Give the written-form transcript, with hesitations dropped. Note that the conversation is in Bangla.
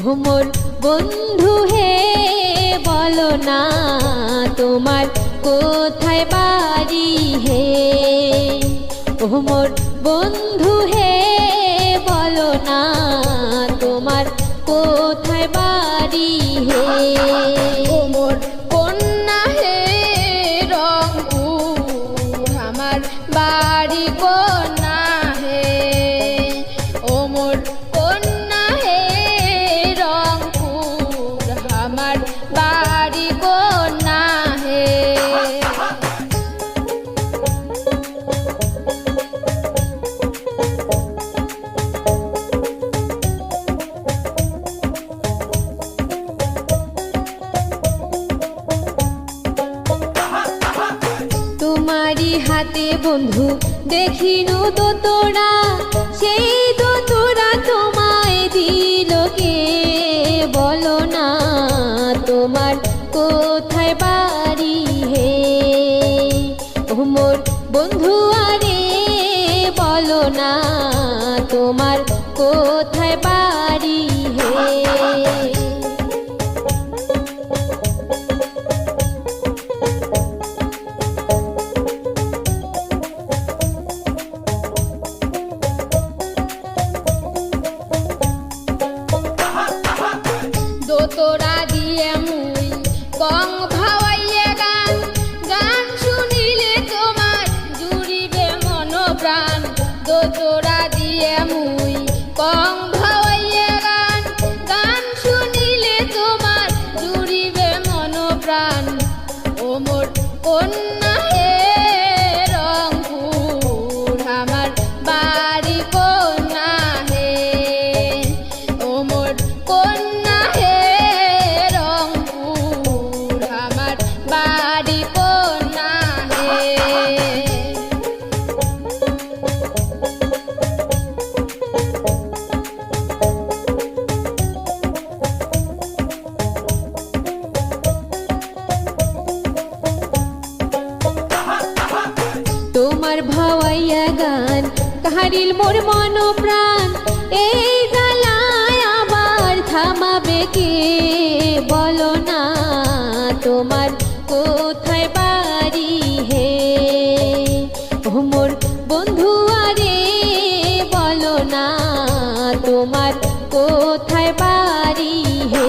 ও মোর বন্ধু হে বলো না তোমার কোথায় বাড়ি হে। ও মোর বন্ধু হে বলো না তোমার কোথায় বাড়ি হে। ও মোর কন্যা হে রংপুর আমার বাড়ি কন্যা হে। ও মোর কন্যা হে রংপুর আমার বাড়ি কন্যা হে। তোমারি হাতে বন্ধু দেখিনু দোতরা, সেই দোতরা তোমায় দিল কে বলো না তোমার কোথায় বাড়ি হে। ও মোর বন্ধু আরে বলো না তোমার কোথায় বাড়ি হে। দোতরা দিয়ে মুই কং ভাওয়াইয়া গান, গান শুনিলে তোমার জুড়িবে মন প্রাণ। দোতরা দিয়ে মুই কং ভাওয়াইয়া গান, গান শুনিলে তোমার জুড়িবে মন প্রাণ। ও মোর কন্যা হে রংপুর আমার বাড়ি কন্যা হে। ও মোর কন্যা হে রংপুর আমার বাড়ি কন্যা হে। তোমার ভাওয়াইয়া গান কাহারিল মোর মন প্রাণ, এই জ্বালায় আবার থামাবে কে বলো না তোমার কোথায় বাড়ি হে। ও মোর বন্ধু আরে বলো না তোমার কোথায় বাড়ি হে।